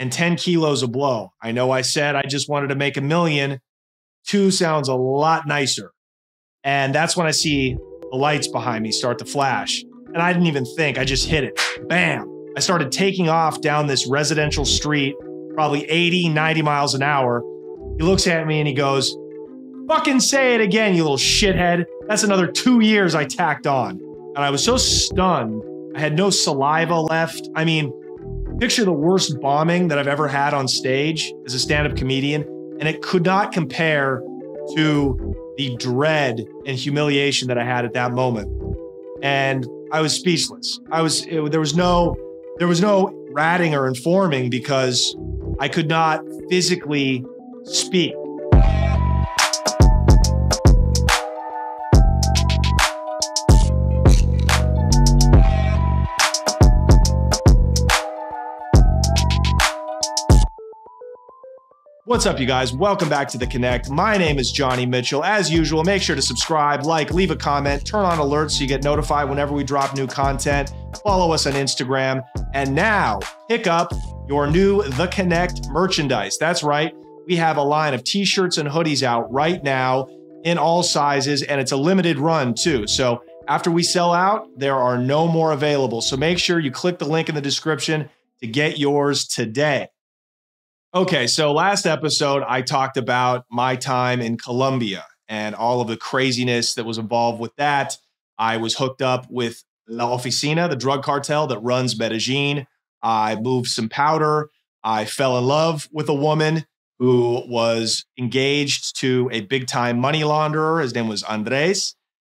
and 10 kilos of blow. I know I said I just wanted to make $1 million. 2 sounds a lot nicer. And that's when I see the lights behind me start to flash. And I didn't even think, I just hit it. Bam. I started taking off down this residential street, probably 80, 90 miles an hour. He looks at me and he goes, "Fucking say it again, you little shithead. That's another 2 years I tacked on." And I was so stunned. I had no saliva left. I mean, picture the worst bombing that I've ever had on stage as a stand-up comedian, and it could not compare to the dread and humiliation that I had at that moment. And I was speechless. There was no ratting or informing because I could not physically speak. What's up, you guys? Welcome back to The Connect. My name is Johnny Mitchell. As usual, make sure to subscribe, like, leave a comment, turn on alerts so you get notified whenever we drop new content. Follow us on Instagram. And now, pick up your new The Connect merchandise. That's right. We have a line of t-shirts and hoodies out right now in all sizes, and it's a limited run too. So after we sell out, there are no more available. So make sure you click the link in the description to get yours today. Okay, so last episode, I talked about my time in Colombia and all of the craziness that was involved with that. I was hooked up with La Oficina, the drug cartel that runs Medellin. I moved some powder. I fell in love with a woman who was engaged to a big-time money launderer. His name was Andres,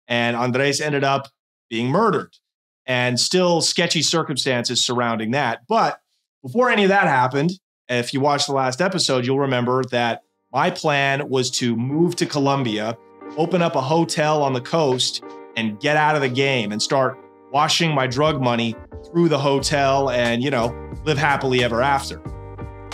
and Andres ended up being murdered, and still sketchy circumstances surrounding that. But before any of that happened, if you watched the last episode, you'll remember that my plan was to move to Colombia, open up a hotel on the coast, and get out of the game and start washing my drug money through the hotel and, you know, live happily ever after.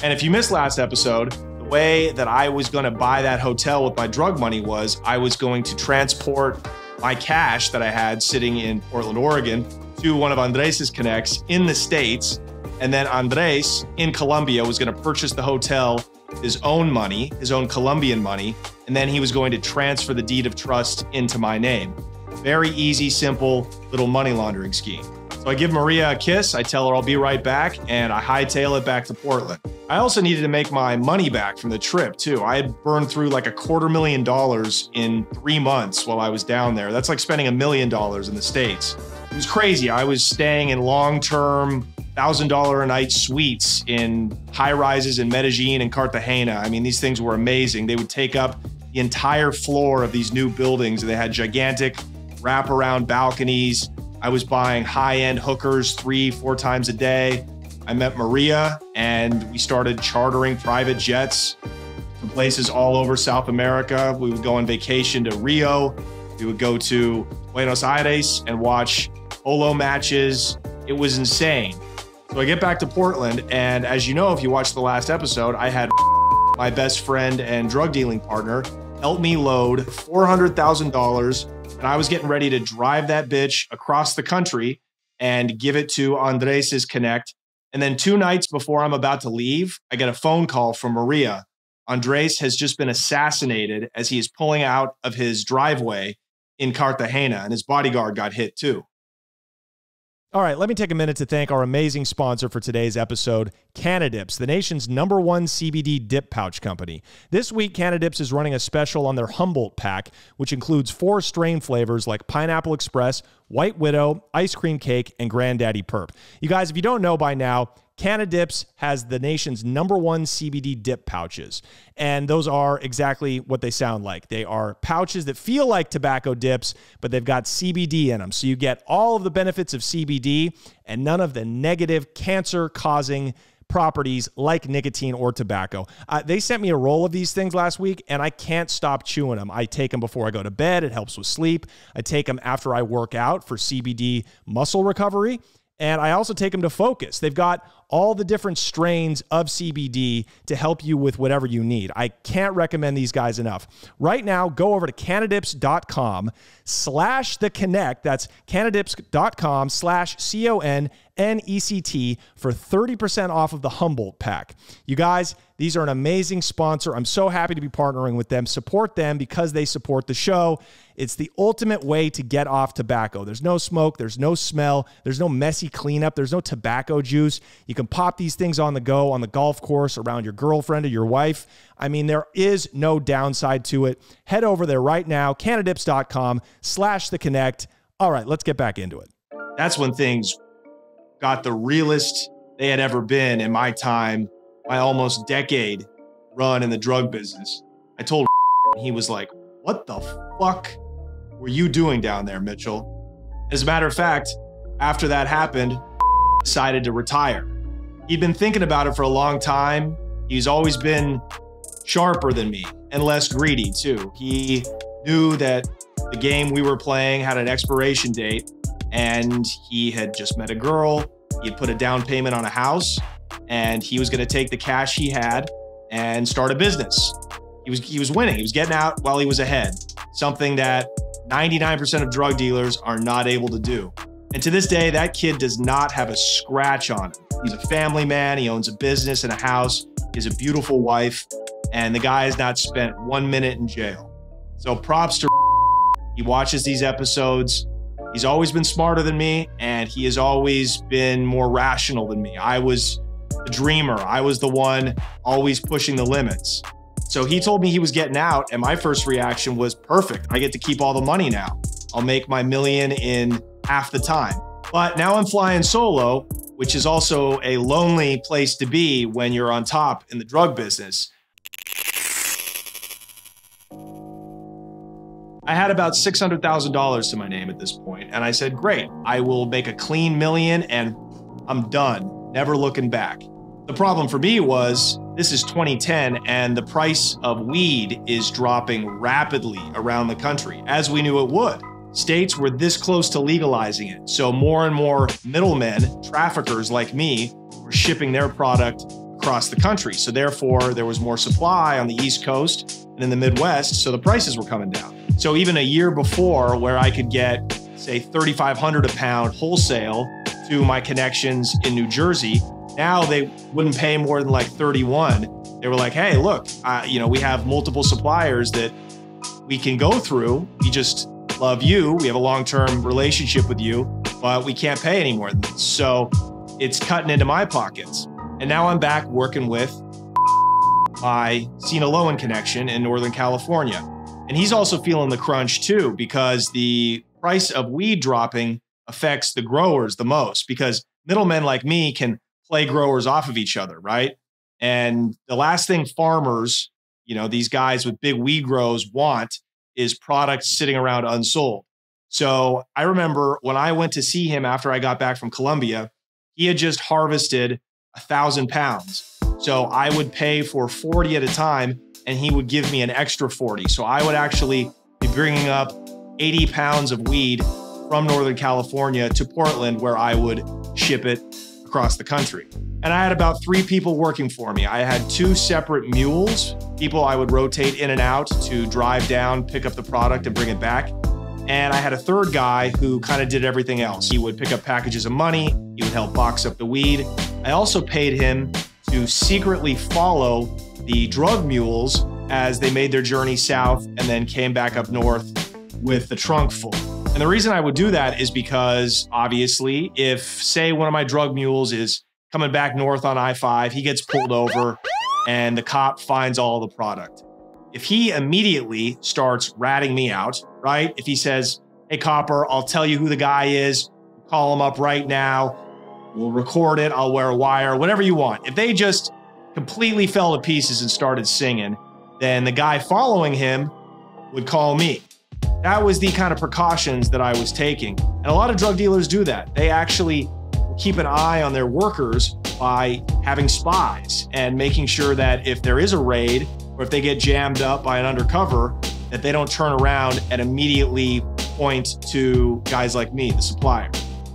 And if you missed last episode, the way that I was going to buy that hotel with my drug money was I was going to transport my cash that I had sitting in Portland, Oregon, to one of Andres's connects in the States. And then Andres in Colombia was going to purchase the hotel with his own money, his own Colombian money, and then he was going to transfer the deed of trust into my name. Very easy, simple little money laundering scheme. So I give Maria a kiss, I tell her I'll be right back, and I hightail it back to Portland. I also needed to make my money back from the trip too. I had burned through like $250,000 in 3 months while I was down there. That's like spending $1 million in the States. It was crazy. I was staying in long-term $1,000 a night suites in high rises in Medellin and Cartagena. I mean, these things were amazing. They would take up the entire floor of these new buildings. They had gigantic wraparound balconies. I was buying high-end hookers 3-4 times a day. I met Maria and we started chartering private jets to places all over South America. We would go on vacation to Rio. We would go to Buenos Aires and watch polo matches. It was insane. So I get back to Portland, and as you know, if you watched the last episode, I had my best friend and drug dealing partner help me load $400,000, and I was getting ready to drive that bitch across the country and give it to Andres's connect. And then 2 nights before I'm about to leave, I get a phone call from Maria. Andres has just been assassinated as he is pulling out of his driveway in Cartagena, and his bodyguard got hit too. All right, let me take a minute to thank our amazing sponsor for today's episode, Cannadips, the nation's #1 CBD dip pouch company. This week, Cannadips is running a special on their Humboldt pack, which includes 4 strain flavors like Pineapple Express, White Widow, Ice Cream Cake, and Granddaddy Perp. You guys, if you don't know by now, Cannadips has the nation's #1 CBD dip pouches, and those are exactly what they sound like. They are pouches that feel like tobacco dips, but they've got CBD in them, so you get all of the benefits of CBD and none of the negative cancer-causing properties like nicotine or tobacco. They sent me a roll of these things last week, and I can't stop chewing them. I take them before I go to bed. It helps with sleep. I take them after I work out for CBD muscle recovery. And I also take them to focus. They've got all the different strains of CBD to help you with whatever you need. I can't recommend these guys enough. Right now, go over to cannadips.com/theconnect. That's cannadips.com/CONNECT NECT for 30% off of the Humboldt pack. You guys, these are an amazing sponsor. I'm so happy to be partnering with them. Support them because they support the show. It's the ultimate way to get off tobacco. There's no smoke, there's no smell, there's no messy cleanup, there's no tobacco juice. You can pop these things on the go on the golf course, around your girlfriend or your wife. I mean, there is no downside to it. Head over there right now, canadips.com/theconnect. All right, let's get back into it. That's when things got the realest they had ever been in my time, my almost decade run in the drug business. I told he was like, "What the fuck were you doing down there, Mitchell?" As a matter of fact, after that happened, decided to retire. He'd been thinking about it for a long time. He's always been sharper than me and less greedy too. He knew that the game we were playing had an expiration date, and he had just met a girl. He had put a down payment on a house, and he was going to take the cash he had and start a business. He was winning. He was getting out while he was ahead, something that 99% of drug dealers are not able to do. And to this day, that kid does not have a scratch on him. He's a family man. He owns a business and a house. He has a beautiful wife, and the guy has not spent 1 minute in jail. So props to he watches these episodes. He's always been smarter than me, and he has always been more rational than me. I was the dreamer. I was the one always pushing the limits. So he told me he was getting out, and my first reaction was, perfect. I get to keep all the money now. I'll make my million in half the time. But now I'm flying solo, which is also a lonely place to be when you're on top in the drug business. I had about $600,000 to my name at this point, and I said, great, I will make a clean million and I'm done, never looking back. The problem for me was, this is 2010 and the price of weed is dropping rapidly around the country, as we knew it would. States were this close to legalizing it, so more and more middlemen, traffickers like me, were shipping their product across the country. So therefore, there was more supply on the East Coast and in the Midwest, so the prices were coming down. So even a year before, where I could get, say, $3,500 a pound wholesale to my connections in New Jersey, now they wouldn't pay more than like 31. They were like, hey, look, we have multiple suppliers that we can go through. We just love you. We have a long-term relationship with you, but we can't pay any more than this. So it's cutting into my pockets. And now I'm back working with my Sinaloa connection in Northern California. And he's also feeling the crunch too, because the price of weed dropping affects the growers the most, because middlemen like me can play growers off of each other, right? And the last thing farmers, these guys with big weed grows want is products sitting around unsold. So I remember when I went to see him after I got back from Colombia, he had just harvested 1,000 pounds. So I would pay for 40 at a time, and he would give me an extra 40. So I would actually be bringing up 80 pounds of weed from Northern California to Portland, where I would ship it across the country. And I had about 3 people working for me. I had 2 separate mules, people I would rotate in and out to drive down, pick up the product and bring it back. And I had a 3rd guy who kind of did everything else. He would pick up packages of money. He would help box up the weed. I also paid him to secretly follow the drug mules as they made their journey south and then came back up north with the trunk full. And the reason I would do that is because, obviously, if, say, one of my drug mules is coming back north on I-5, he gets pulled over and the cop finds all the product. If he immediately starts ratting me out, right? If he says, hey, copper, I'll tell you who the guy is, call him up right now, we'll record it, I'll wear a wire, whatever you want. If they just completely fell to pieces and started singing, then the guy following him would call me. That was the kind of precautions that I was taking. And a lot of drug dealers do that. They actually keep an eye on their workers by having spies and making sure that if there is a raid or if they get jammed up by an undercover, that they don't turn around and immediately point to guys like me, the supplier.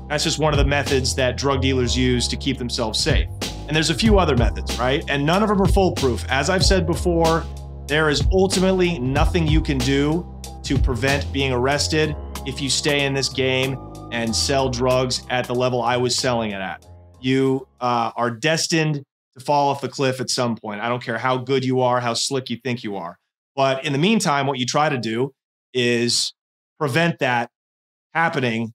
That's just one of the methods that drug dealers use to keep themselves safe. And there's a few other methods, right? And none of them are foolproof. As I've said before, there is ultimately nothing you can do to prevent being arrested if you stay in this game. and sell drugs at the level I was selling it at. You are destined to fall off the cliff at some point. I don't care how good you are, how slick you think you are. But in the meantime, what you try to do is prevent that happening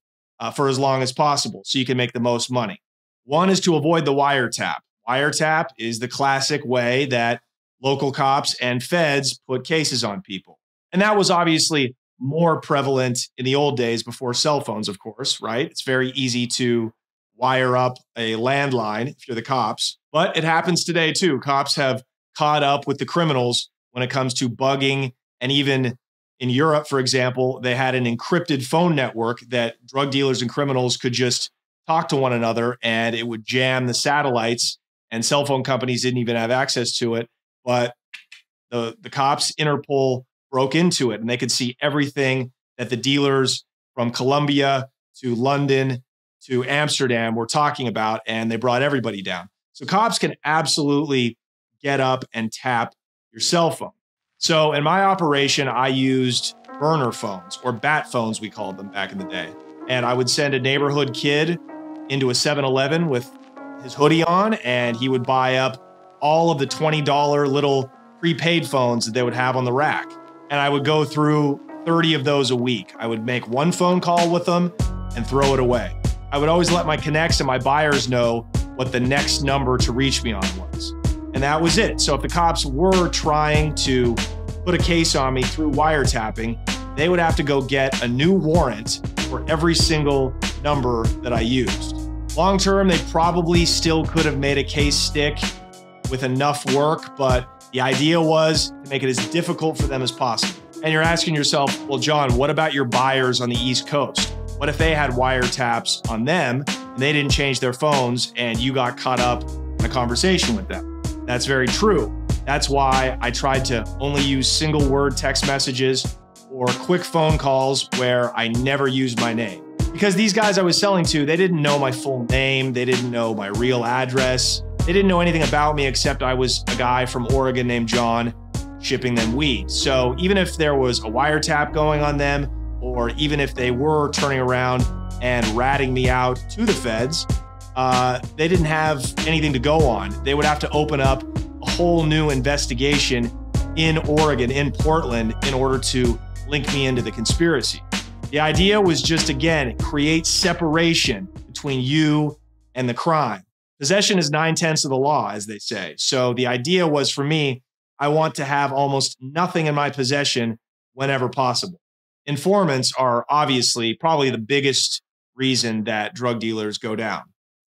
for as long as possible so you can make the most money. One is to avoid the wiretap. Wiretap is the classic way that local cops and feds put cases on people. And that was obviously more prevalent in the old days before cell phones, of course, right? It's very easy to wire up a landline if you're the cops, but it happens today too. Cops have caught up with the criminals when it comes to bugging. And even in Europe, for example, they had an encrypted phone network that drug dealers and criminals could just talk to one another, and it would jam the satellites, and cell phone companies didn't even have access to it. But the cops, Interpol, broke into it, and they could see everything that the dealers from Colombia to London to Amsterdam were talking about, and they brought everybody down. So cops can absolutely get up and tap your cell phone. So in my operation, I used burner phones, or bat phones, we called them back in the day. And I would send a neighborhood kid into a 7-Eleven with his hoodie on, and he would buy up all of the $20 little prepaid phones that they would have on the rack. And I would go through 30 of those a week. I would make one phone call with them and throw it away. I would always let my connects and my buyers know what the next number to reach me on was. And that was it. So if the cops were trying to put a case on me through wiretapping, they would have to go get a new warrant for every single number that I used. Long term, they probably still could have made a case stick with enough work, but the idea was to make it as difficult for them as possible. And you're asking yourself, well, John, what about your buyers on the East Coast? What if they had wiretaps on them and they didn't change their phones and you got caught up in a conversation with them? That's very true. That's why I tried to only use single word text messages or quick phone calls where I never used my name. Because these guys I was selling to, they didn't know my full name. They didn't know my real address. They didn't know anything about me except I was a guy from Oregon named John shipping them weed. So even if there was a wiretap going on them, or even if they were turning around and ratting me out to the feds, they didn't have anything to go on. They would have to open up a whole new investigation in Oregon, in Portland, in order to link me into the conspiracy. The idea was just, again, create separation between you and the crime. Possession is 9/10 of the law, as they say. So the idea was, for me, I want to have almost nothing in my possession whenever possible. Informants are obviously probably the biggest reason that drug dealers go down.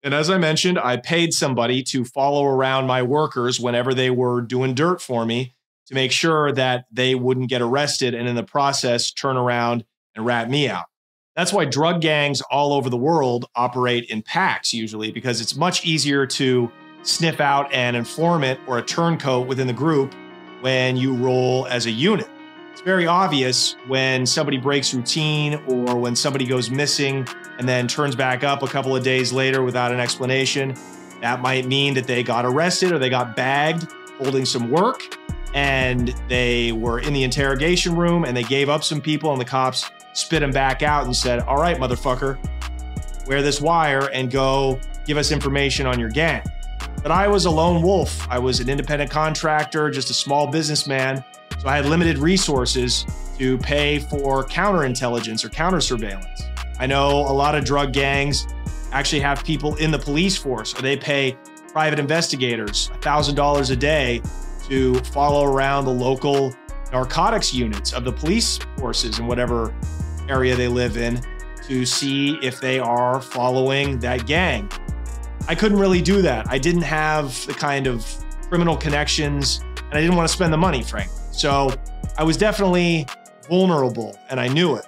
And as I mentioned, I paid somebody to follow around my workers whenever they were doing dirt for me to make sure that they wouldn't get arrested and in the process turn around and rat me out. That's why drug gangs all over the world operate in packs usually, because it's much easier to sniff out an informant or a turncoat within the group when you roll as a unit. It's very obvious when somebody breaks routine or when somebody goes missing and then turns back up a couple of days later without an explanation. That might mean that they got arrested or they got bagged holding some work, and they were in the interrogation room and they gave up some people, and the cops spit them back out and said, all right, motherfucker, wear this wire and go give us information on your gang. But I was a lone wolf. I was an independent contractor, just a small businessman. So I had limited resources to pay for counterintelligence or counter surveillance. I know a lot of drug gangs actually have people in the police force, or they pay private investigators $1,000 a day to follow around the local narcotics units of the police forces in whatever area they live in to see if they are following that gang. I couldn't really do that. I didn't have the kind of criminal connections, and I didn't want to spend the money, frankly. So I was definitely vulnerable, and I knew it.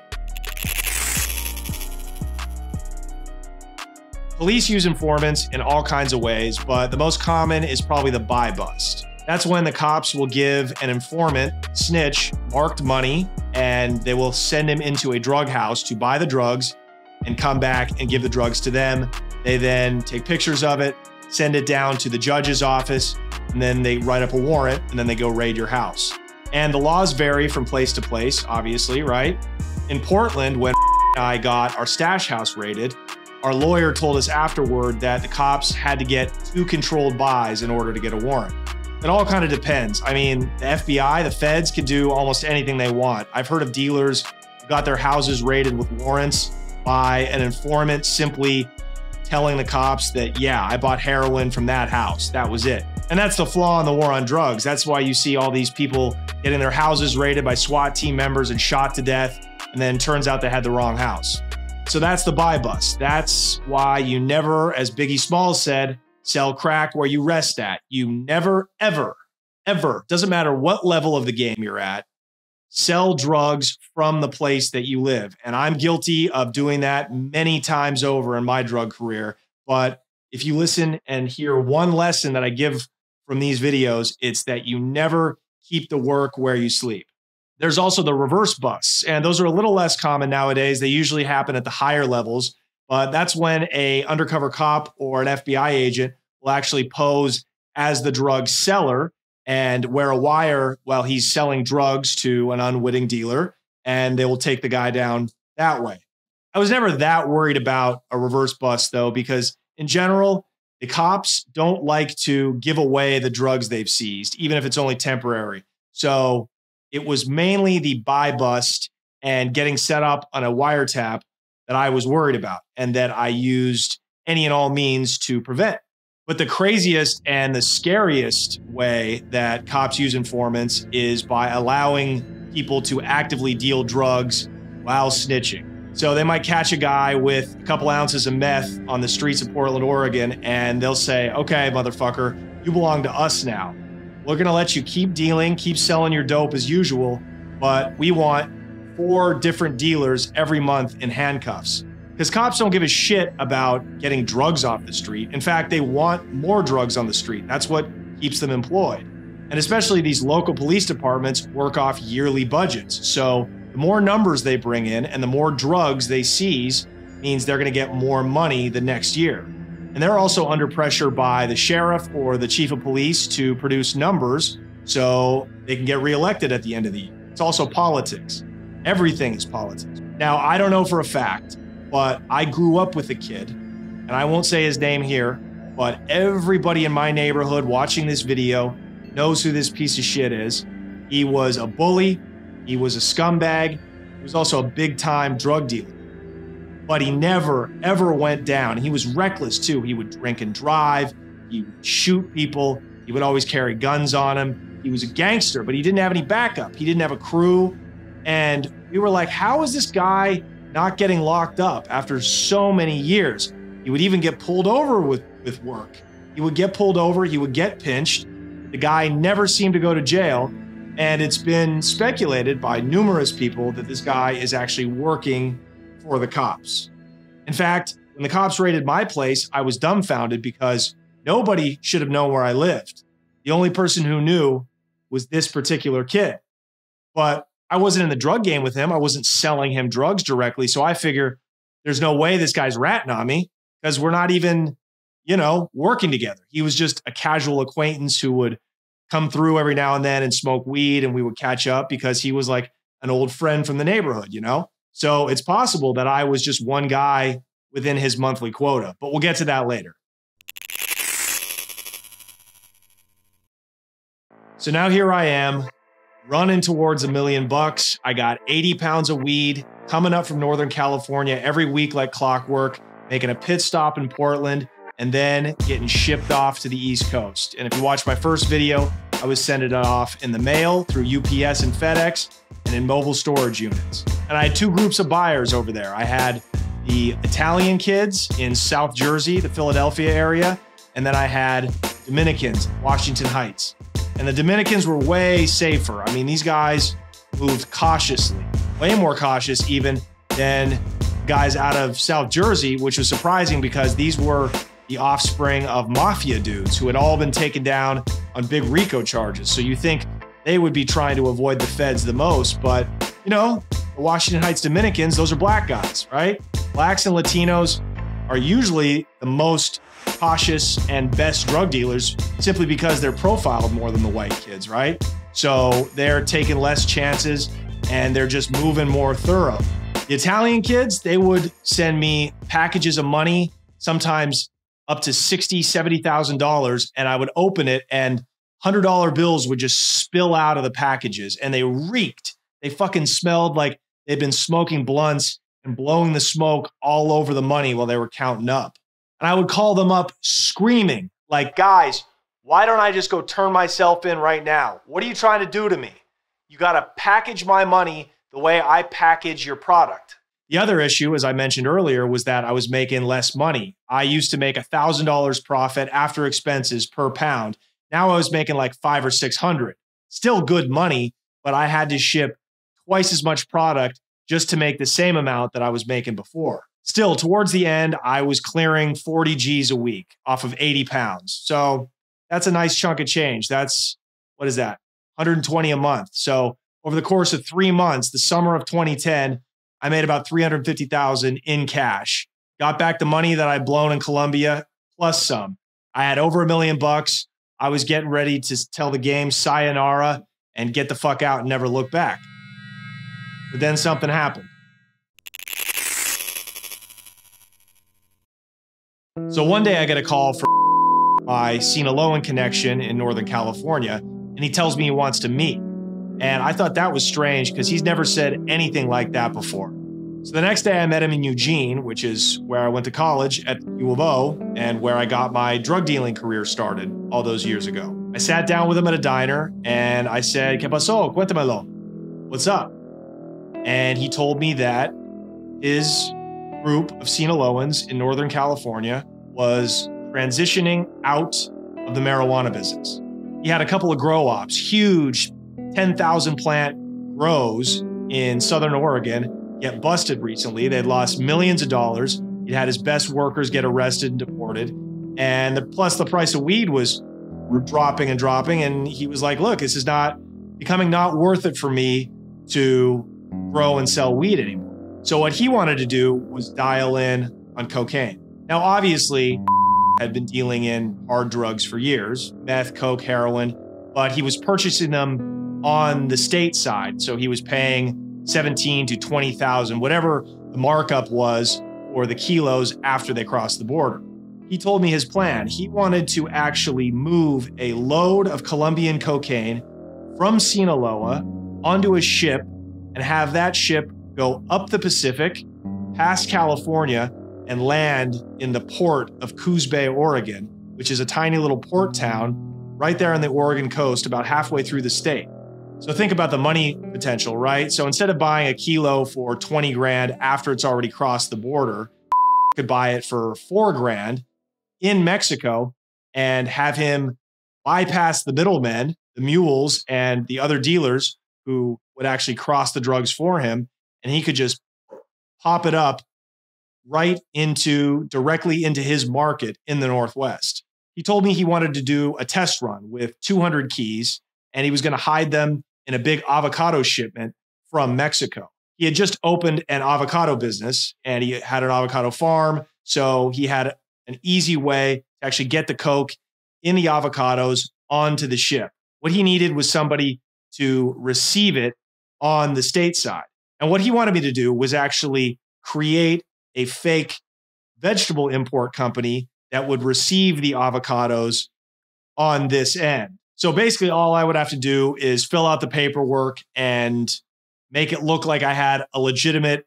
Police use informants in all kinds of ways, but the most common is probably the buy bust. That's when the cops will give an informant, snitch, marked money, and they will send him into a drug house to buy the drugs and come back and give the drugs to them. They then take pictures of it, send it down to the judge's office, and then they write up a warrant, and then they go raid your house. And the laws vary from place to place, obviously, right? In Portland, when I got our stash house raided, our lawyer told us afterward that the cops had to get 2 controlled buys in order to get a warrant. It all kind of depends. I mean, the FBI, the feds can do almost anything they want. I've heard of dealers who got their houses raided with warrants by an informant simply telling the cops that, yeah, I bought heroin from that house. That was it. And that's the flaw in the war on drugs. That's why you see all these people getting their houses raided by SWAT team members and shot to death, and then turns out they had the wrong house. So that's the buy bust. That's why you never, as Biggie Smalls said, sell crack where you rest at. You never, ever, ever, doesn't matter what level of the game you're at, sell drugs from the place that you live. And I'm guilty of doing that many times over in my drug career. But if you listen and hear one lesson that I give from these videos, it's that you never keep the work where you sleep. There's also the reverse busts, and those are a little less common nowadays. They usually happen at the higher levels, but that's when an undercover cop or an FBI agent will actually pose as the drug seller and wear a wire while he's selling drugs to an unwitting dealer, and they will take the guy down that way. I was never that worried about a reverse bust, though, because in general, the cops don't like to give away the drugs they've seized, even if it's only temporary. So it was mainly the buy bust and getting set up on a wiretap that I was worried about and that I used any and all means to prevent. But the craziest and the scariest way that cops use informants is by allowing people to actively deal drugs while snitching. So they might catch a guy with a couple ounces of meth on the streets of Portland, Oregon, and they'll say, okay, motherfucker, you belong to us now. We're going to let you keep dealing, keep selling your dope as usual, but we want 4 different dealers every month in handcuffs. Because cops don't give a shit about getting drugs off the street. In fact, they want more drugs on the street. That's what keeps them employed. And especially these local police departments work off yearly budgets. So the more numbers they bring in and the more drugs they seize means they're going to get more money the next year. And they're also under pressure by the sheriff or the chief of police to produce numbers so they can get reelected at the end of the year. It's also politics. Everything is politics. Now, I don't know for a fact, but I grew up with a kid, and I won't say his name here, but everybody in my neighborhood watching this video knows who this piece of shit is. He was a bully. He was a scumbag. He was also a big-time drug dealer. But he never, ever went down. He was reckless, too. He would drink and drive. He would shoot people. He would always carry guns on him. He was a gangster, but he didn't have any backup. He didn't have a crew. And we were like, how is this guy not getting locked up after so many years? He would even get pulled over with work. He would get pulled over. He would get pinched. The guy never seemed to go to jail. And it's been speculated by numerous people that this guy is actually working for the cops. In fact, when the cops raided my place, I was dumbfounded because nobody should have known where I lived. The only person who knew was this particular kid. But I wasn't in the drug game with him. I wasn't selling him drugs directly. So I figure there's no way this guy's ratting on me because we're not even, working together. He was just a casual acquaintance who would come through every now and then and smoke weed, and we would catch up because he was like an old friend from the neighborhood, So it's possible that I was just one guy within his monthly quota, but we'll get to that later. So now here I am, running towards $1 million. I got 80 pounds of weed coming up from Northern California every week like clockwork, making a pit stop in Portland, and then getting shipped off to the East Coast. And if you watch my first video, I was sending it off in the mail through UPS and FedEx and in mobile storage units. And I had 2 groups of buyers over there. I had the Italian kids in South Jersey, the Philadelphia area, and then I had Dominicans, Washington Heights. And the Dominicans were way safer. I mean, these guys moved cautiously, way more cautious even than guys out of South Jersey, which was surprising because these were the offspring of mafia dudes who had all been taken down on big RICO charges. So you think they would be trying to avoid the feds the most, but the Washington Heights Dominicans, those are black guys, right? Blacks and Latinos are usually the most cautious and best drug dealers simply because they're profiled more than the white kids, right? So they're taking less chances and they're just moving more thorough. The Italian kids, they would send me packages of money, sometimes up to $60,000, $70,000, and I would open it and $100 bills would just spill out of the packages and they reeked. They fucking smelled like they'd been smoking blunts and blowing the smoke all over the money while they were counting up. And I would call them up screaming like, guys, why don't I just go turn myself in right now? What are you trying to do to me? You got to package my money the way I package your product. The other issue, as I mentioned earlier, was that I was making less money. I used to make $1,000 profit after expenses per pound. Now I was making like $500 or $600. Still good money, but I had to ship twice as much product just to make the same amount that I was making before. Still, towards the end, I was clearing 40 G's a week off of 80 pounds. So that's a nice chunk of change. That's, what is that? 120 a month. So over the course of 3 months, the summer of 2010, I made about $350,000 in cash. Got back the money that I'd blown in Colombia, plus some. I had over $1 million. I was getting ready to tell the game sayonara and get the fuck out and never look back. But then something happened. So one day I get a call from my Sinaloan connection in Northern California, and he tells me he wants to meet. And I thought that was strange because he's never said anything like that before. So the next day I met him in Eugene, which is where I went to college at U of O and where I got my drug dealing career started all those years ago. I sat down with him at a diner and I said, ¿Qué pasó? Cuéntamelo. What's up? And he told me that his group of Sinaloans in Northern California was transitioning out of the marijuana business. He had a couple of grow ops, huge 10,000 plant grows in Southern Oregon, get busted recently. They'd lost millions of dollars. He'd had his best workers get arrested and deported. And plus the price of weed was dropping and dropping. And he was like, look, this is becoming not worth it for me to grow and sell weed anymore. So what he wanted to do was dial in on cocaine. Now, obviously, had been dealing in hard drugs for years, meth, coke, heroin, but he was purchasing them on the state side. So he was paying 17 to 20,000, whatever the markup was for the kilos after they crossed the border. He told me his plan. He wanted to actually move a load of Colombian cocaine from Sinaloa onto a ship and have that ship go up the Pacific, past California, and land in the port of Coos Bay, Oregon, which is a tiny little port town right there on the Oregon coast, about halfway through the state. So think about the money potential, right? So instead of buying a kilo for 20 grand after it's already crossed the border, could buy it for 4 grand in Mexico and have him bypass the middlemen, the mules, and the other dealers who would actually cross the drugs for him. And he could just pop it up directly into his market in the Northwest. He told me he wanted to do a test run with 200 keys, and he was going to hide them in a big avocado shipment from Mexico. He had just opened an avocado business, and he had an avocado farm, so he had an easy way to actually get the coke in the avocados onto the ship. What he needed was somebody to receive it on the state side. And what he wanted me to do was actually create a fake vegetable import company that would receive the avocados on this end. So basically all I would have to do is fill out the paperwork and make it look like I had a legitimate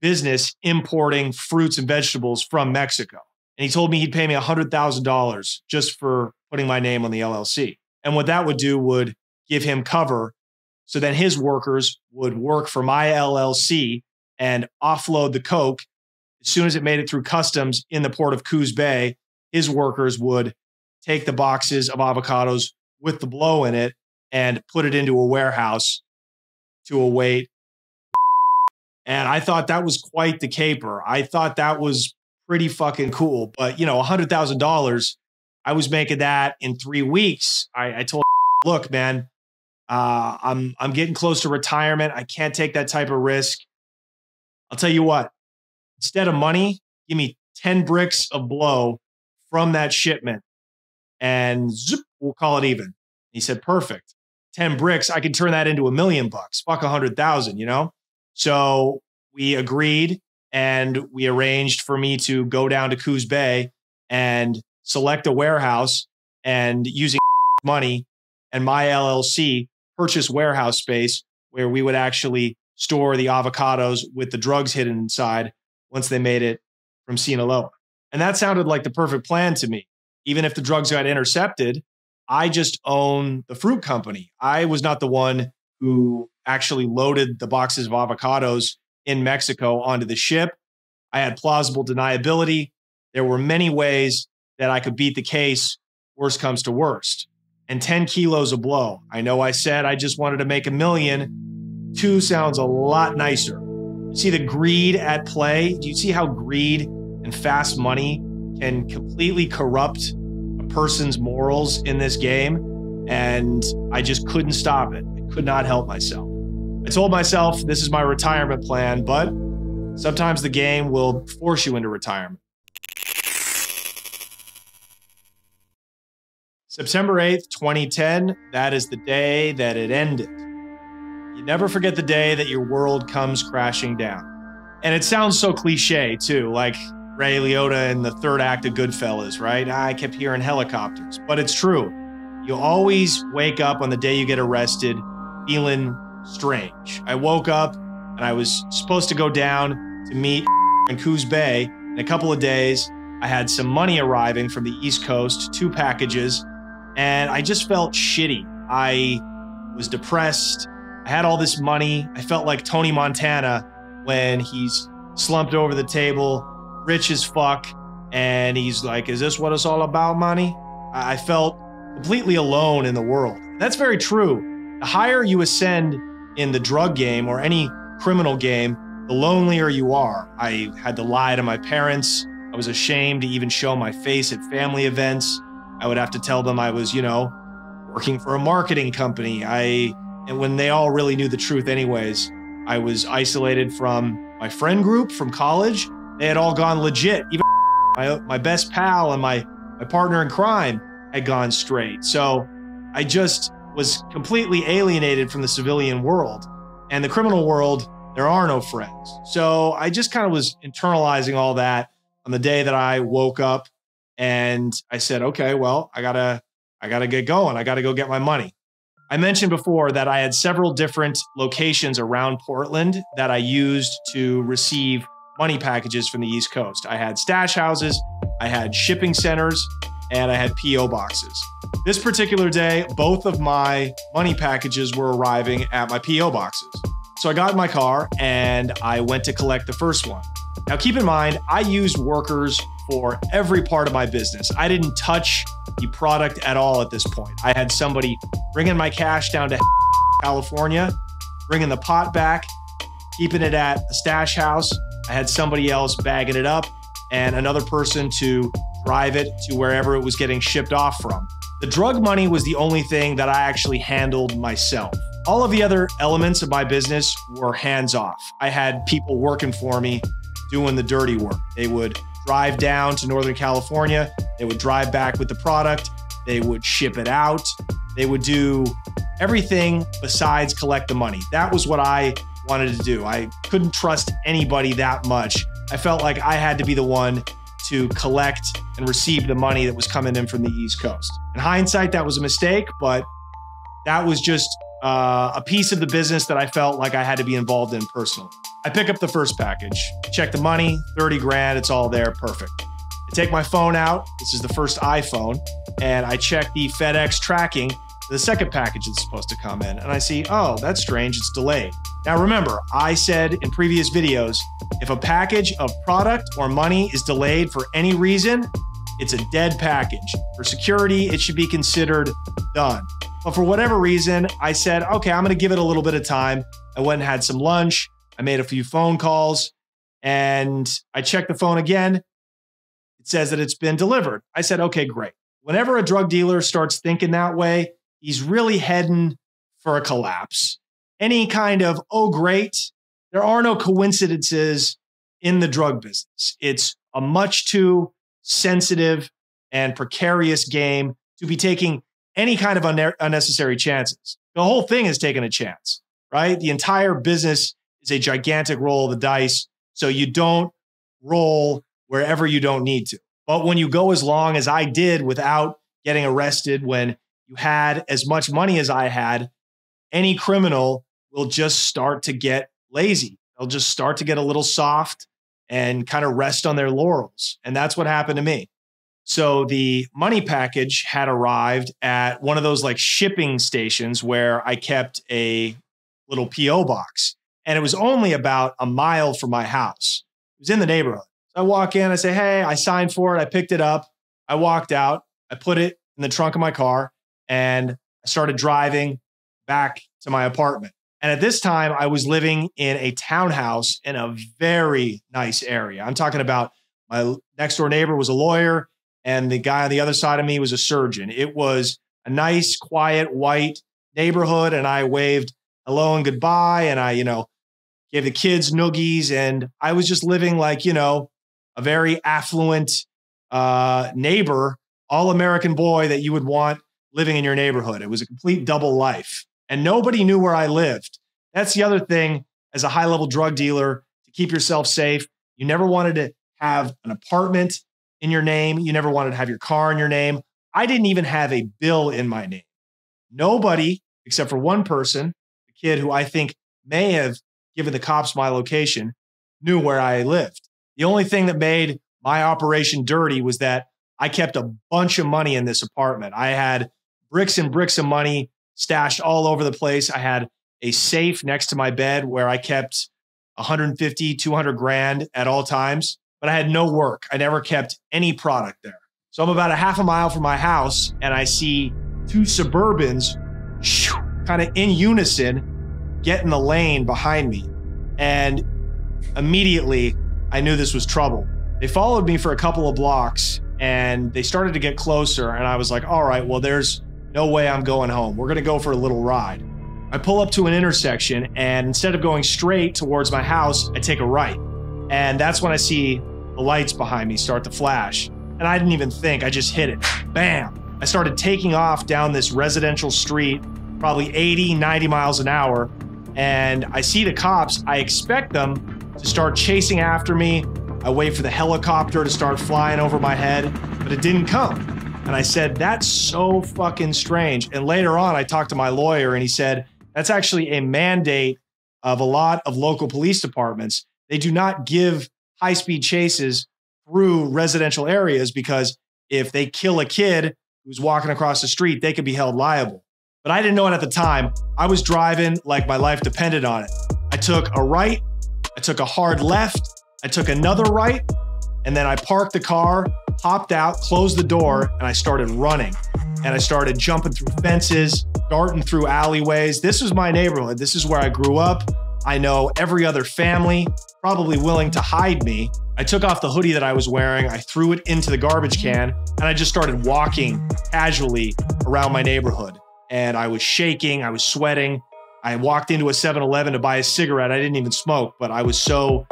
business importing fruits and vegetables from Mexico. And he told me he'd pay me $100,000 just for putting my name on the LLC. And what that would do would give him cover so then his workers would work for my LLC and offload the coke. As soon as it made it through customs in the port of Coos Bay, his workers would take the boxes of avocados with the blow in it and put it into a warehouse to await. And I thought that was quite the caper. I thought that was pretty fucking cool. But, $100,000, I was making that in 3 weeks. I told him, look, man, I'm getting close to retirement. I can't take that type of risk. I'll tell you what. Instead of money, give me 10 bricks of blow from that shipment and zip, we'll call it even. He said, perfect. 10 bricks, I can turn that into $1 million bucks. Fuck 100,000, So we agreed and we arranged for me to go down to Coos Bay and select a warehouse and using money and my LLC purchase warehouse space where we would actually store the avocados with the drugs hidden inside once they made it from Sinaloa. And that sounded like the perfect plan to me. Even if the drugs got intercepted, I just own the fruit company. I was not the one who actually loaded the boxes of avocados in Mexico onto the ship. I had plausible deniability. There were many ways that I could beat the case, worst comes to worst. And 10 kilos a blow. I know I said I just wanted to make $1 million. 2 sounds a lot nicer. You see the greed at play? Do you see how greed and fast money can completely corrupt a person's morals in this game? And I just couldn't stop it. I could not help myself. I told myself this is my retirement plan, but sometimes the game will force you into retirement. September 8th, 2010, that is the day that it ended. You never forget the day that your world comes crashing down. And it sounds so cliche too, like Ray Liotta in the third act of Goodfellas, right? I kept hearing helicopters, but it's true. You always wake up on the day you get arrested feeling strange. I woke up and I was supposed to go down to meet in Coos Bay. In a couple of days, I had some money arriving from the East Coast, 2 packages, and I just felt shitty. I was depressed. I had all this money. I felt like Tony Montana when he's slumped over the table, rich as fuck, and he's like, is this what it's all about, money? I felt completely alone in the world. That's very true. The higher you ascend in the drug game or any criminal game, the lonelier you are. I had to lie to my parents. I was ashamed to even show my face at family events. I would have to tell them I was, working for a marketing company. And when they all really knew the truth anyways, I was isolated from my friend group from college. They had all gone legit. Even my best pal and my partner in crime had gone straight. So I just was completely alienated from the civilian world. And the criminal world, there are no friends. So I just kind of was internalizing all that on the day that I woke up, and I said, okay, well, I gotta get going. I gotta go get my money. I mentioned before that I had several different locations around Portland that I used to receive money packages from the East Coast. I had stash houses, I had shipping centers, and I had PO boxes. This particular day, both of my money packages were arriving at my PO boxes. So I got in my car and I went to collect the first one. Now keep in mind, I used workers for every part of my business. I didn't touch the product at all at this point. I had somebody bringing my cash down to California, bringing the pot back, keeping it at a stash house. I had somebody else bagging it up and another person to drive it to wherever it was getting shipped off from. The drug money was the only thing that I actually handled myself. All of the other elements of my business were hands off. I had people working for me doing the dirty work. They would drive down to Northern California. They would drive back with the product. They would ship it out. They would do everything besides collect the money. That was what I wanted to do. I couldn't trust anybody that much. I felt like I had to be the one to collect and receive the money that was coming in from the East Coast. In hindsight, that was a mistake, but that was just a piece of the business that I felt like I had to be involved in personally. I pick up the first package, check the money, 30 grand, it's all there, perfect. I take my phone out, this is the first iPhone, and I check the FedEx tracking, the second package that's supposed to come in, and I see, oh, that's strange, it's delayed. Now remember, I said in previous videos, if a package of product or money is delayed for any reason, it's a dead package. For security, it should be considered done. But for whatever reason, I said, okay, I'm gonna give it a little bit of time. I went and had some lunch. I made a few phone calls and I checked the phone again. It says that it's been delivered. I said, okay, great. Whenever a drug dealer starts thinking that way, he's really heading for a collapse. Any kind of, oh, great. There are no coincidences in the drug business. It's a much too sensitive and precarious game to be taking any kind of unnecessary chances. The whole thing is taking a chance, right? The entire business is a gigantic roll of the dice. So you don't roll wherever you don't need to. But when you go as long as I did without getting arrested, when you had as much money as I had, any criminal will just start to get lazy. They'll just start to get a little soft and kind of rest on their laurels. And that's what happened to me. So the money package had arrived at one of those like shipping stations where I kept a little P.O. box. And it was only about a mile from my house. It was in the neighborhood. So I walk in, I say, hey, I signed for it. I picked it up. I walked out. I put it in the trunk of my car and I started driving back to my apartment. And at this time, I was living in a townhouse in a very nice area. I'm talking about my next door neighbor was a lawyer and the guy on the other side of me was a surgeon. It was a nice, quiet, white neighborhood. And I waved hello and goodbye. And I, gave the kids noogies. And I was just living like, a very affluent neighbor, all-American boy that you would want living in your neighborhood. It was a complete double life. And nobody knew where I lived. That's the other thing as a high-level drug dealer, to keep yourself safe. You never wanted to have an apartment in your name. You never wanted to have your car in your name. I didn't even have a bill in my name. Nobody, except for one person, the kid who I think may have given the cops my location, knew where I lived. The only thing that made my operation dirty was that I kept a bunch of money in this apartment. I had bricks and bricks of money stashed all over the place. I had a safe next to my bed where I kept 150, 200 grand at all times, but I had no work. I never kept any product there. So I'm about a half a mile from my house and I see two Suburbans kind of in unison get in the lane behind me. And immediately I knew this was trouble. They followed me for a couple of blocks and they started to get closer. And I was like, all right, well, there's no way I'm going home. We're going to go for a little ride. I pull up to an intersection and instead of going straight towards my house, I take a right. And that's when I see the lights behind me start to flash. And I didn't even think, I just hit it. Bam. I started taking off down this residential street, probably 80, 90 miles an hour. And I see the cops. I expect them to start chasing after me. I wait for the helicopter to start flying over my head, but it didn't come. And I said, that's so fucking strange. And later on, I talked to my lawyer and he said, that's actually a mandate of a lot of local police departments. They do not give high-speed chases through residential areas because if they kill a kid who's walking across the street, they could be held liable. But I didn't know it at the time. I was driving like my life depended on it. I took a right, I took a hard left, I took another right, and then I parked the car, hopped out, closed the door, and I started running. And I started jumping through fences, darting through alleyways. This was my neighborhood. This is where I grew up. I know every other family, probably willing to hide me. I took off the hoodie that I was wearing, I threw it into the garbage can, and I just started walking casually around my neighborhood. And I was shaking, I was sweating. I walked into a 7-Eleven to buy a cigarette. I didn't even smoke, but I was so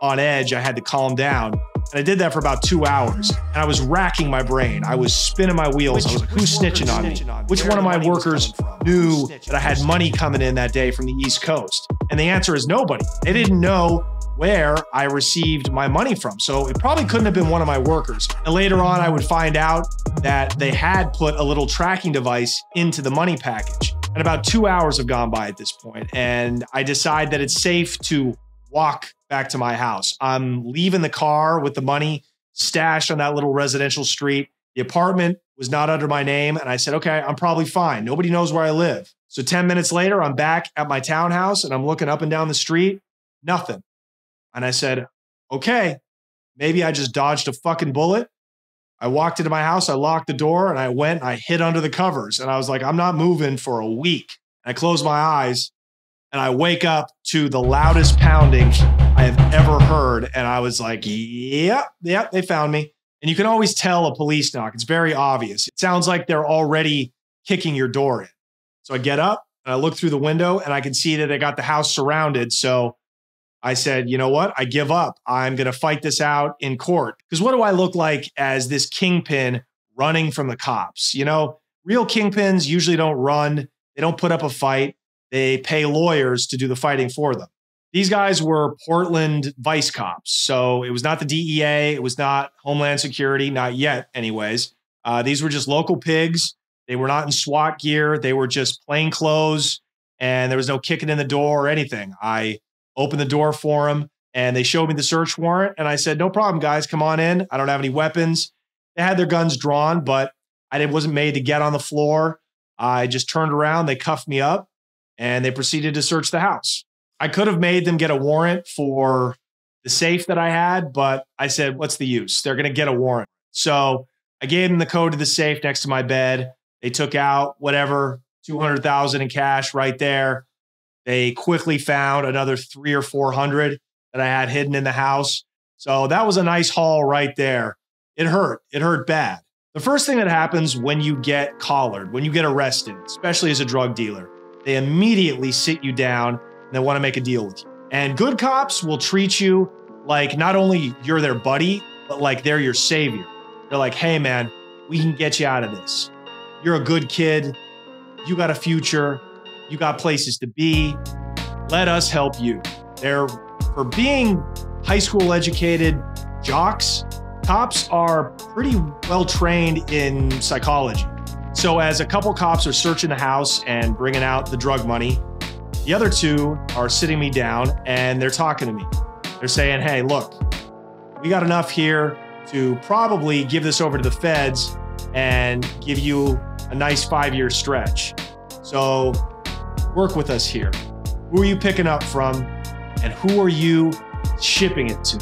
on edge, I had to calm down. And I did that for about 2 hours. And I was racking my brain. I was spinning my wheels. I was like, who's snitching on me? Which one of my workers knew that I had money coming in that day from the East Coast? And the answer is nobody. They didn't know where I received my money from. So it probably couldn't have been one of my workers. And later on, I would find out that they had put a little tracking device into the money package. And about 2 hours have gone by at this point, and I decide that it's safe to walk back to my house. I'm leaving the car with the money stashed on that little residential street. The apartment was not under my name, and I said, okay, I'm probably fine. Nobody knows where I live. So 10 minutes later, I'm back at my townhouse, and I'm looking up and down the street, nothing. And I said, okay, maybe I just dodged a fucking bullet. I walked into my house, I locked the door, and I went and I hid under the covers. And I was like, I'm not moving for a week. And I closed my eyes and I wake up to the loudest pounding I have ever heard. And I was like, yep, they found me. And you can always tell a police knock. It's very obvious. It sounds like they're already kicking your door in. So I get up and I look through the window and I can see that they got the house surrounded. So I said, you know what? I give up. I'm going to fight this out in court. Because what do I look like as this kingpin running from the cops? You know, real kingpins usually don't run. They don't put up a fight. They pay lawyers to do the fighting for them. These guys were Portland vice cops. So it was not the DEA. It was not Homeland Security, not yet anyways. These were just local pigs. They were not in SWAT gear. They were just plain clothes, and there was no kicking in the door or anything. I opened the door for them, and they showed me the search warrant, and I said, no problem, guys, come on in. I don't have any weapons. They had their guns drawn, but I wasn't made to get on the floor. I just turned around, they cuffed me up, and they proceeded to search the house. I could have made them get a warrant for the safe that I had, but I said, what's the use? They're going to get a warrant. So I gave them the code to the safe next to my bed. They took out whatever, $200,000 in cash right there. They quickly found another 300 or 400 that I had hidden in the house. So that was a nice haul right there. It hurt. It hurt bad. The first thing that happens when you get collared, when you get arrested, especially as a drug dealer, they immediately sit you down and they want to make a deal with you. And good cops will treat you like not only you're their buddy, but like they're your savior. They're like, hey man, we can get you out of this. You're a good kid. You got a future. You got places to be. Let us help you. For being high school educated jocks, cops are pretty well trained in psychology. So as a couple cops are searching the house and bringing out the drug money, the other two are sitting me down and they're talking to me. They're saying, hey, look, we got enough here to probably give this over to the feds and give you a nice 5-year stretch. So work with us here. Who are you picking up from and who are you shipping it to?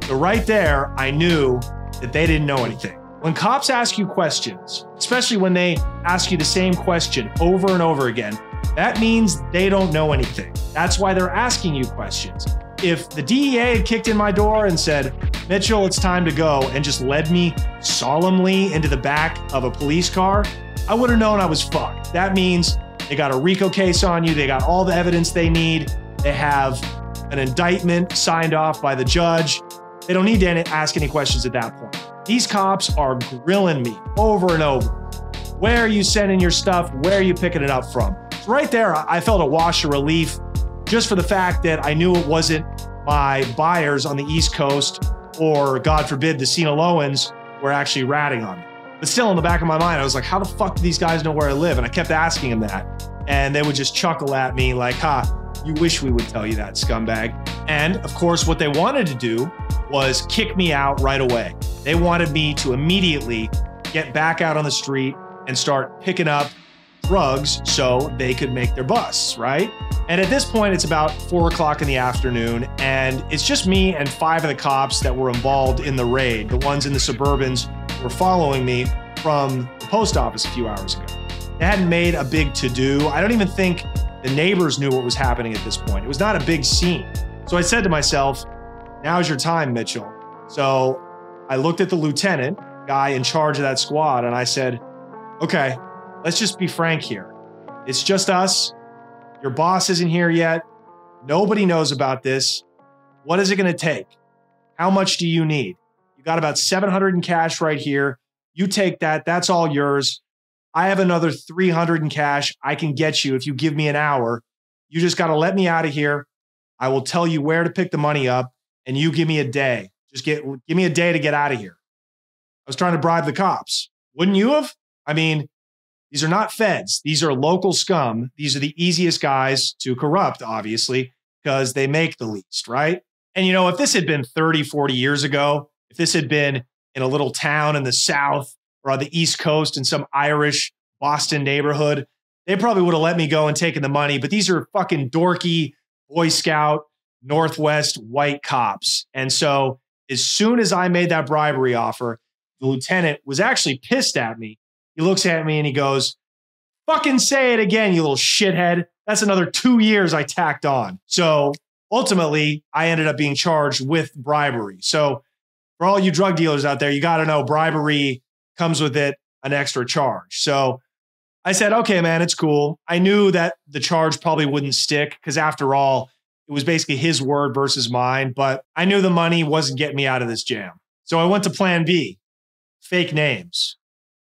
So right there, I knew that they didn't know anything. When cops ask you questions, especially when they ask you the same question over and over again, that means they don't know anything. That's why they're asking you questions. If the DEA had kicked in my door and said, Mitchell, it's time to go, and just led me solemnly into the back of a police car, I would have known I was fucked. That means they got a RICO case on you. They got all the evidence they need. They have an indictment signed off by the judge. They don't need to ask any questions at that point. These cops are grilling me over and over. Where are you sending your stuff? Where are you picking it up from? So right there, I felt a wash of relief just for the fact that I knew it wasn't my buyers on the East Coast or, God forbid, the Sinaloans were actually ratting on me. But still, in the back of my mind, I was like, how the fuck do these guys know where I live? And I kept asking them that. And they would just chuckle at me like, you wish we would tell you that, scumbag. And of course, what they wanted to do was kick me out right away. They wanted me to immediately get back out on the street and start picking up drugs so they could make their busts, right? And at this point, it's about 4 o'clock in the afternoon, and it's just me and 5 of the cops that were involved in the raid. The ones in the Suburbans were following me from the post office a few hours ago. They hadn't made a big to-do. I don't even think the neighbors knew what was happening at this point. It was not a big scene. So I said to myself, now's your time, Mitchell. So I looked at the lieutenant, guy in charge of that squad, and I said, okay, let's just be frank here. It's just us. Your boss isn't here yet. Nobody knows about this. What is it going to take? How much do you need? You got about 700 in cash right here. You take that. That's all yours. I have another 300 in cash I can get you if you give me an hour. You just got to let me out of here. I will tell you where to pick the money up, and you give me a day. Just give me a day to get out of here. I was trying to bribe the cops. Wouldn't you have? I mean, these are not feds. These are local scum. These are the easiest guys to corrupt, obviously, because they make the least, right? And you know, if this had been 30, 40 years ago, if this had been in a little town in the South or on the East Coast in some Irish Boston neighborhood, they probably would have let me go and taken the money. But these are fucking dorky Boy Scout, Northwest white cops. And so as soon as I made that bribery offer, the lieutenant was actually pissed at me. He looks at me and he goes, fucking say it again, you little shithead. That's another 2 years I tacked on. So ultimately, I ended up being charged with bribery. So for all you drug dealers out there, you got to know bribery comes with it an extra charge. So I said, okay, man, it's cool. I knew that the charge probably wouldn't stick because after all, it was basically his word versus mine, but I knew the money wasn't getting me out of this jam. So I went to plan B, fake names.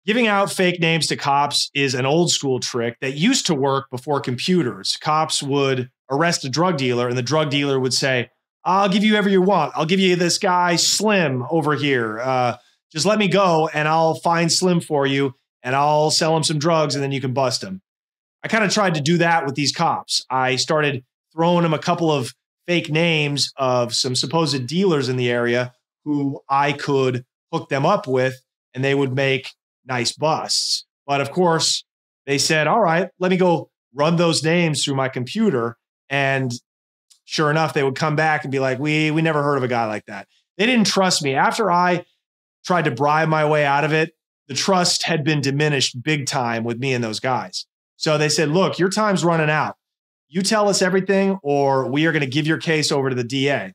Giving out fake names to cops is an old school trick that used to work before computers. Cops would arrest a drug dealer, and the drug dealer would say, I'll give you whatever you want. I'll give you this guy Slim over here. Just let me go and I'll find Slim for you and I'll sell him some drugs and then you can bust him. I kind of tried to do that with these cops. I started throwing them a couple of fake names of some supposed dealers in the area who I could hook them up with and they would make nice busts. But of course, they said, all right, let me go run those names through my computer. And sure enough, they would come back and be like, we never heard of a guy like that. They didn't trust me. After I tried to bribe my way out of it, the trust had been diminished big time with me and those guys. So they said, look, your time's running out. You tell us everything or we are going to give your case over to the DA.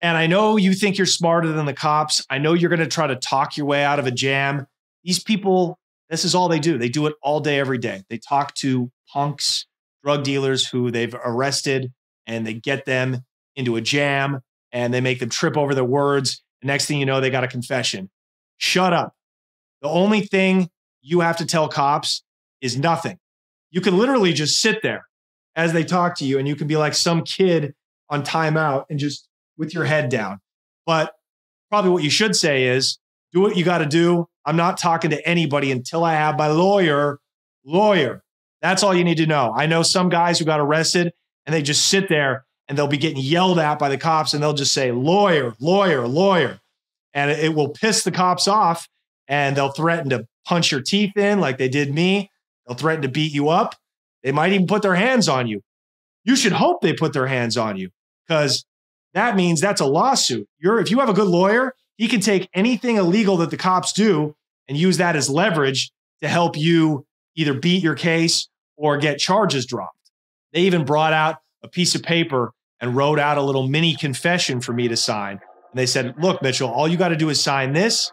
And I know you think you're smarter than the cops. I know you're going to try to talk your way out of a jam. These people, this is all they do. They do it all day, every day. They talk to punks, drug dealers who they've arrested, and they get them into a jam and they make them trip over their words. The next thing you know, they got a confession. Shut up. The only thing you have to tell cops is nothing. You can literally just sit there as they talk to you and you can be like some kid on timeout and just with your head down. But probably what you should say is do what you got to do. I'm not talking to anybody until I have my lawyer. That's all you need to know. I know some guys who got arrested and they just sit there and they'll be getting yelled at by the cops and they'll just say, lawyer. And it will piss the cops off and they'll threaten to punch your teeth in like they did me. They'll threaten to beat you up. They might even put their hands on you. You should hope they put their hands on you because that means that's a lawsuit. If you have a good lawyer, he can take anything illegal that the cops do and use that as leverage to help you either beat your case or get charges dropped. They even brought out a piece of paper and wrote out a little mini confession for me to sign. And they said, look, Mitchell, all you got to do is sign this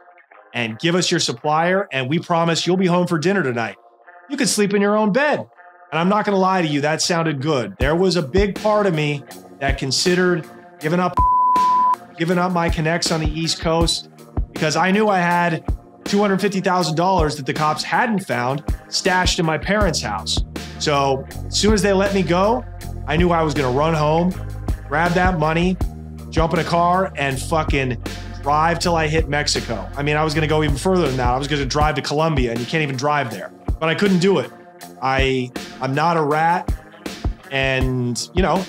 and give us your supplier. And we promise you'll be home for dinner tonight. You can sleep in your own bed. And I'm not going to lie to you, that sounded good. There was a big part of me that considered giving up my connects on the East Coast because I knew I had $250,000 that the cops hadn't found stashed in my parents' house. So as soon as they let me go, I knew I was going to run home, grab that money, jump in a car and fucking drive till I hit Mexico. I mean, I was going to go even further than that. I was going to drive to Colombia and you can't even drive there, but I couldn't do it. I'm not a rat. And you know,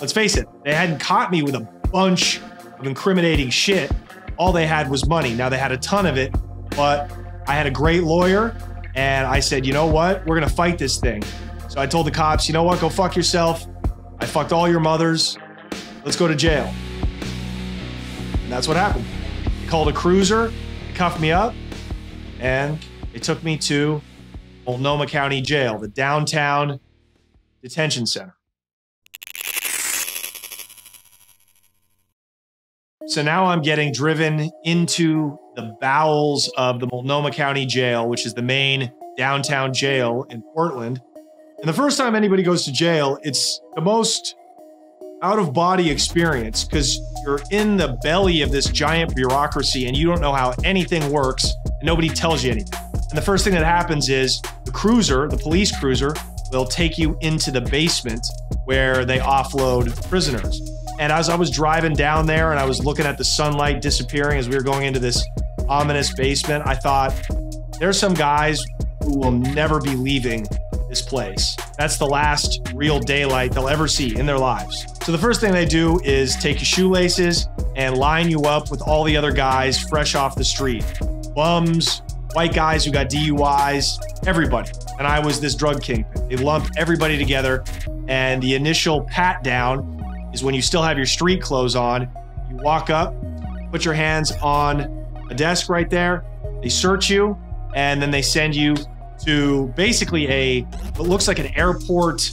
let's face it, they hadn't caught me with a bunch of incriminating shit. All they had was money. Now they had a ton of it, but I had a great lawyer and I said, you know what? We're going to fight this thing. So I told the cops, you know what? Go fuck yourself. I fucked all your mothers. Let's go to jail. And that's what happened. They called a cruiser, cuffed me up, and they took me to Multnomah County Jail, the downtown detention center. So now I'm getting driven into the bowels of the Multnomah County Jail, which is the main downtown jail in Portland. And the first time anybody goes to jail, it's the most out-of-body experience because you're in the belly of this giant bureaucracy and you don't know how anything works and nobody tells you anything. And the first thing that happens is the cruiser, the police cruiser, will take you into the basement where they offload prisoners. And as I was driving down there and I was looking at the sunlight disappearing as we were going into this ominous basement, I thought, there's some guys who will never be leaving this place. That's the last real daylight they'll ever see in their lives. So the first thing they do is take your shoelaces and line you up with all the other guys fresh off the street. Bums, white guys who got DUIs, everybody. And I was this drug kingpin. They lump everybody together. And the initial pat down is when you still have your street clothes on. You walk up, put your hands on a desk right there. They search you, and then they send you to basically what looks like an airport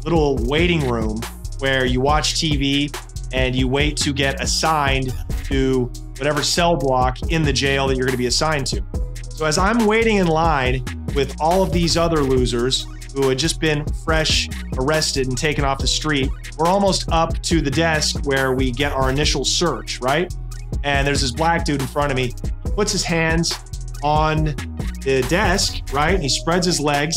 little waiting room where you watch TV and you wait to get assigned to whatever cell block in the jail that you're going to be assigned to. So as I'm waiting in line with all of these other losers who had just been fresh arrested and taken off the street, we're almost up to the desk where we get our initial search, right? And there's this black dude in front of me, puts his hands on the desk, right? And he spreads his legs.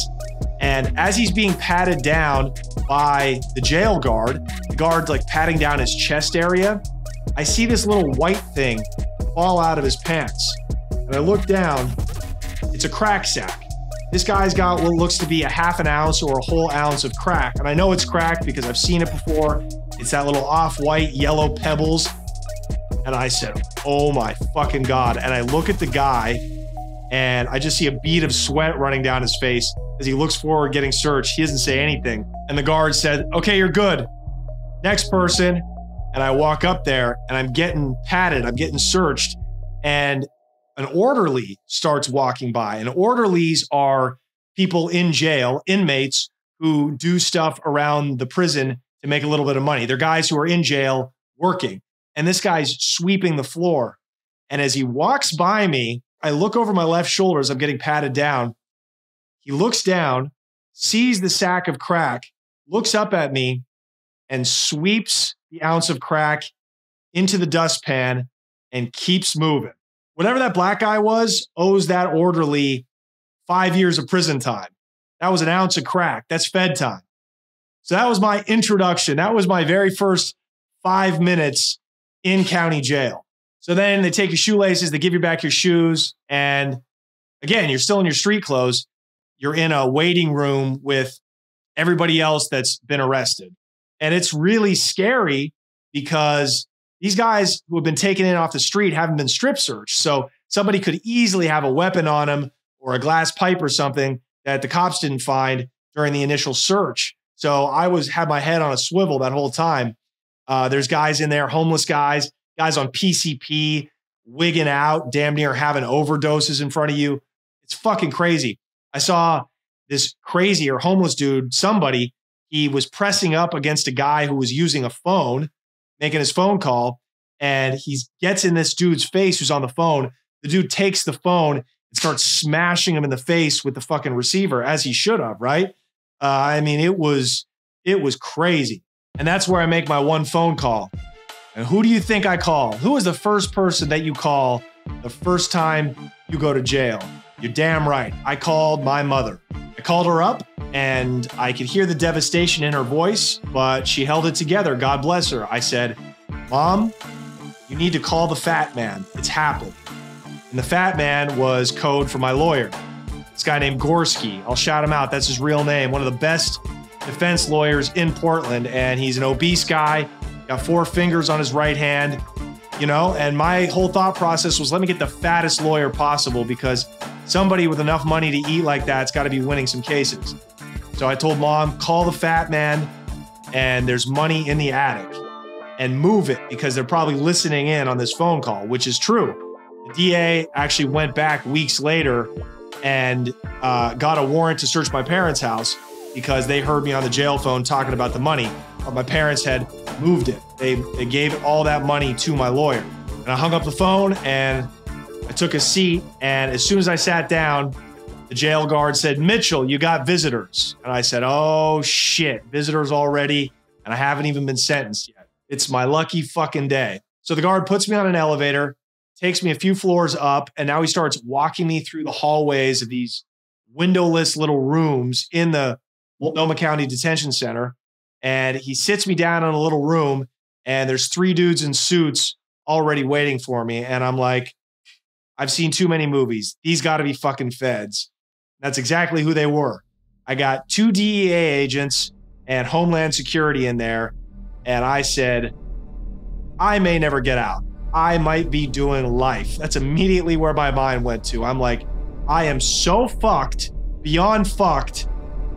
And as he's being patted down, by the jail guard. The guard's like patting down his chest area. I see this little white thing fall out of his pants. And I look down, it's a crack sack. This guy's got what looks to be a half an ounce or a whole ounce of crack. And I know it's crack because I've seen it before. It's that little off-white yellow pebbles. And I said, oh my fucking God. And I look at the guy and I just see a bead of sweat running down his face as he looks forward getting searched. He doesn't say anything. And the guard said, okay, you're good. Next person. And I walk up there and I'm getting patted. I'm getting searched. And an orderly starts walking by. And orderlies are people in jail, inmates who do stuff around the prison to make a little bit of money. They're guys who are in jail working. And this guy's sweeping the floor. And as he walks by me, I look over my left shoulder as I'm getting patted down. He looks down, sees the sack of crack, looks up at me, and sweeps the ounce of crack into the dustpan and keeps moving. Whatever that black guy was owes that orderly 5 years of prison time. That was an ounce of crack. That's Fed time. So that was my introduction. That was my very first 5 minutes in county jail. So then they take your shoelaces, they give you back your shoes. And again, you're still in your street clothes. You're in a waiting room with everybody else that's been arrested. And it's really scary because these guys who have been taken in off the street haven't been strip searched. So somebody could easily have a weapon on them or a glass pipe or something that the cops didn't find during the initial search. So I had my head on a swivel that whole time. There's guys in there, homeless guys on PCP, wigging out, damn near having overdoses in front of you. It's fucking crazy. I saw this crazy or homeless dude, he was pressing up against a guy who was using a phone, making his phone call, and he gets in this dude's face who's on the phone. The dude takes the phone and starts smashing him in the face with the fucking receiver, as he should have, right? I mean, it was crazy. And that's where I make my one phone call. And who do you think I call? Who is the first person that you call the first time you go to jail? You're damn right. I called my mother. I called her up and I could hear the devastation in her voice, but she held it together. God bless her. I said, Mom, you need to call the fat man. It's happened. And the fat man was code for my lawyer. This guy named Gorski. I'll shout him out. That's his real name. One of the best defense lawyers in Portland. And he's an obese guy, got 4 fingers on his right hand, and my whole thought process was, let me get the fattest lawyer possible because somebody with enough money to eat like that's got to be winning some cases. So I told Mom, call the fat man and there's money in the attic and move it because they're probably listening in on this phone call, which is true. The DEA actually went back weeks later and got a warrant to search my parents' house because they heard me on the jail phone talking about the money. But my parents had moved it. They gave all that money to my lawyer. And I hung up the phone and I took a seat. And as soon as I sat down, the jail guard said, Mitchell, you got visitors. And I said, oh shit, visitors already. And I haven't even been sentenced yet. It's my lucky fucking day. So the guard puts me on an elevator, takes me a few floors up, and now he starts walking me through the hallways of these windowless little rooms in the Multnomah County Detention Center. And he sits me down in a little room and there's 3 dudes in suits already waiting for me. And I'm like, I've seen too many movies. These got to be fucking feds. That's exactly who they were. I got 2 DEA agents and Homeland Security in there. And I said, I may never get out. I might be doing life. That's immediately where my mind went to. I'm like, I am so fucked, beyond fucked.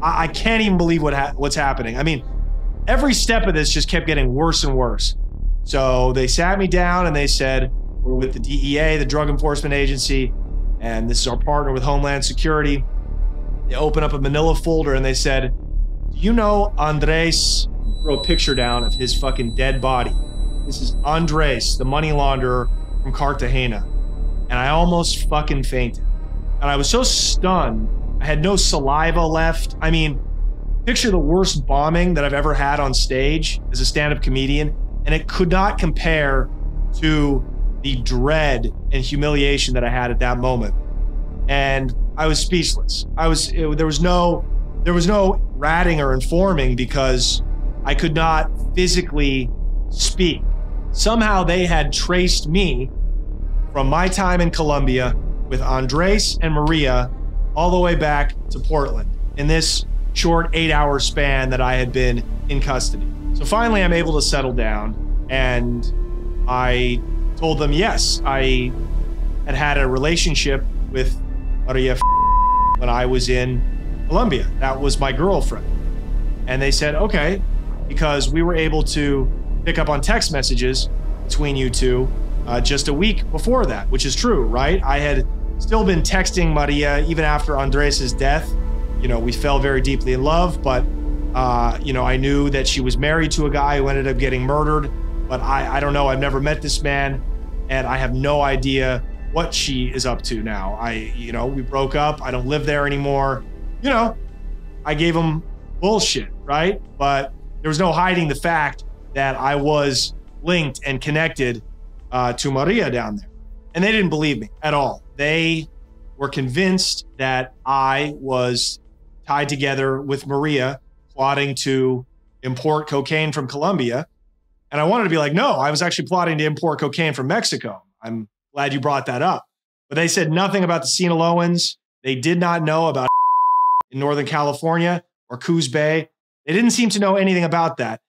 I can't even believe what's happening. I mean, every step of this just kept getting worse and worse. So they sat me down and they said, we're with the DEA, the Drug Enforcement Agency, and this is our partner with Homeland Security. They open up a manila folder and they said, do you know Andres? Throw a picture down of his fucking dead body. This is Andres, the money launderer from Cartagena. And I almost fucking fainted. And I was so stunned. I had no saliva left. I mean, picture the worst bombing that I've ever had on stage as a stand-up comedian, and it could not compare to the dread and humiliation that I had at that moment. And I was speechless. There was no ratting or informing because I could not physically speak. Somehow they had traced me from my time in Colombia with Andres and Maria all the way back to Portland in this short 8-hour span that I had been in custody. So finally I'm able to settle down, and I told them, yes, I had a relationship with Maria when I was in Colombia. That was my girlfriend. And they said, okay, because we were able to pick up on text messages between you two just a week before that, which is true, right? I had still been texting Maria even after Andres's death. You know, we fell very deeply in love, but you know, I knew that she was married to a guy who ended up getting murdered, but I don't know. I've never met this man, and I have no idea what she is up to now. You know, we broke up. I don't live there anymore. You know, I gave him bullshit, right? But there was no hiding the fact that I was linked and connected to Maria down there. And they didn't believe me at all. They were convinced that I was tied together with Maria, plotting to import cocaine from Colombia. And I wanted to be like, no, I was actually plotting to import cocaine from Mexico. I'm glad you brought that up. But they said nothing about the Sinaloans. They did not know about in Northern California or Coos Bay. They didn't seem to know anything about that.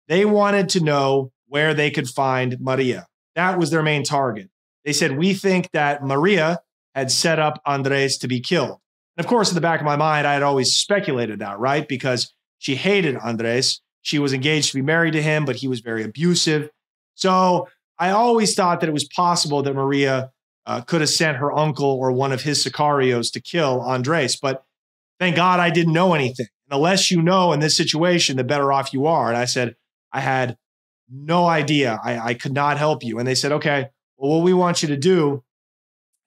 They wanted to know where they could find Maria. That was their main target. They said, we think that Maria had set up Andres to be killed. And of course, in the back of my mind, I had always speculated that, right? Because she hated Andres. She was engaged to be married to him, but he was very abusive. So I always thought that it was possible that Maria could have sent her uncle or one of his sicarios to kill Andres. But thank God I didn't know anything. And the less you know in this situation, the better off you are. And I said, I had no idea. I could not help you. And they said, okay, well, what we want you to do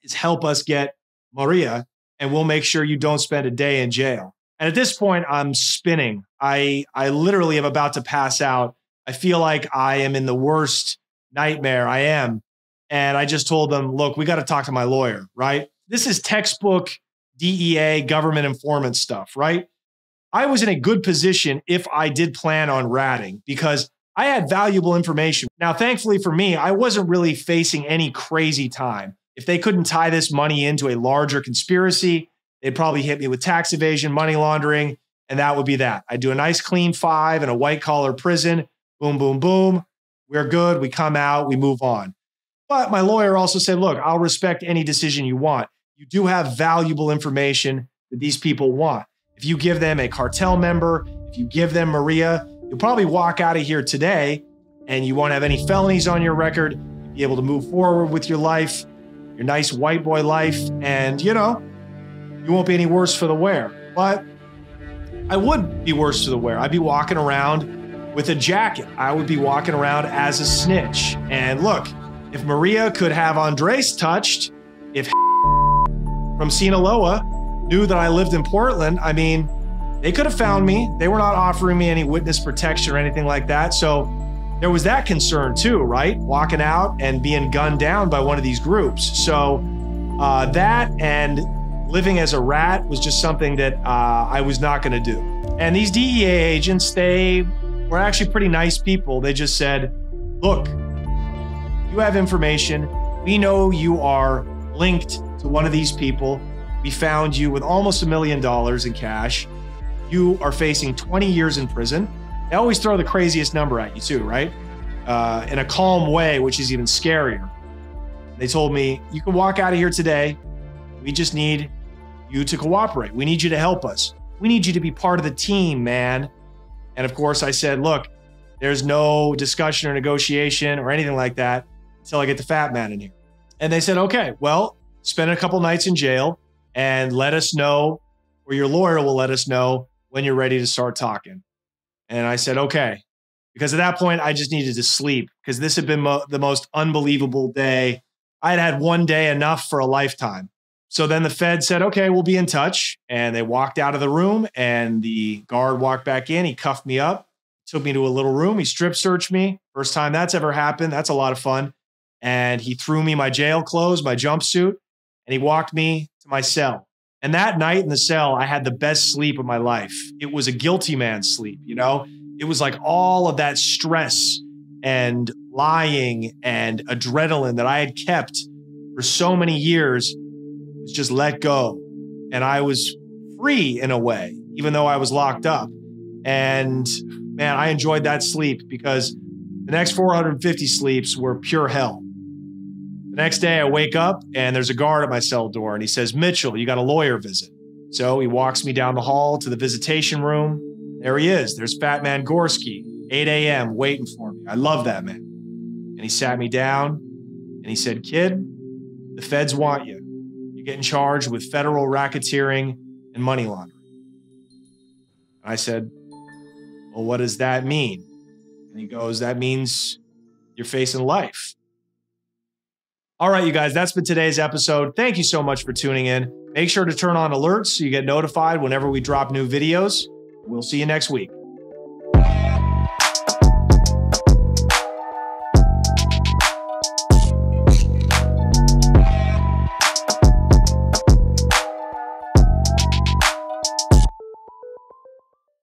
is help us get Maria, and we'll make sure you don't spend a day in jail. And at this point, I'm spinning. I literally am about to pass out. I feel like I am in the worst nightmare. I am. And I just told them, look, we got to talk to my lawyer, right? This is textbook DEA government informant stuff, right? I was in a good position if I did plan on ratting because I had valuable information. Now, thankfully for me, I wasn't really facing any crazy time. If they couldn't tie this money into a larger conspiracy, they'd probably hit me with tax evasion, money laundering, and that would be that. I'd do a nice clean 5 in a white collar prison. Boom, boom, boom. We're good. We come out. We move on. But my lawyer also said, look, I'll respect any decision you want. You do have valuable information that these people want. If you give them a cartel member, if you give them Maria, you'll probably walk out of here today and you won't have any felonies on your record. You'll be able to move forward with your life, your nice white boy life, and, you know, you won't be any worse for the wear. But I would be worse for the wear. I'd be walking around with a jacket. I would be walking around as a snitch. And look, if Maria could have Andres touched, if from Sinaloa knew that I lived in Portland, I mean, they could have found me. They were not offering me any witness protection or anything like that. So there was that concern too, right? Walking out and being gunned down by one of these groups. So that and living as a rat was just something that I was not going to do. And these DEA agents, they were actually pretty nice people. They just said, look, you have information. We know you are linked to one of these people. We found you with almost $1 million in cash. You are facing 20 years in prison. They always throw the craziest number at you too, right? In a calm way, which is even scarier. They told me, you can walk out of here today. We just need you to cooperate. We need you to help us. We need you to be part of the team, man. And of course I said, look, there's no discussion or negotiation or anything like that until I get the fat man in here. And they said, okay, well, spend a couple nights in jail and let us know, or your lawyer will let us know when you're ready to start talking. And I said, okay. Because at that point, I just needed to sleep because this had been the most unbelievable day. I had had one day enough for a lifetime. So then the Fed said, okay, we'll be in touch. And they walked out of the room and the guard walked back in. He cuffed me up, took me to a little room. He strip searched me. First time that's ever happened. That's a lot of fun. And he threw me my jail clothes, my jumpsuit, and he walked me to my cell. And that night in the cell, I had the best sleep of my life. It was a guilty man's sleep, you know? It was like all of that stress and lying and adrenaline that I had kept for so many years was just let go. And I was free in a way, even though I was locked up. And man, I enjoyed that sleep because the next 450 sleeps were pure hell. The next day I wake up and there's a guard at my cell door and he says, "Mitchell, you got a lawyer visit." So he walks me down the hall to the visitation room. There he is. There's Fat Man Gorski, 8 a.m. waiting for me. I love that man. And he sat me down and he said, "Kid, the feds want you. You're getting charged with federal racketeering and money laundering." And I said, "Well, what does that mean?" And he goes, "That means you're facing life." All right, you guys, that's been today's episode. Thank you so much for tuning in. Make sure to turn on alerts so you get notified whenever we drop new videos. We'll see you next week.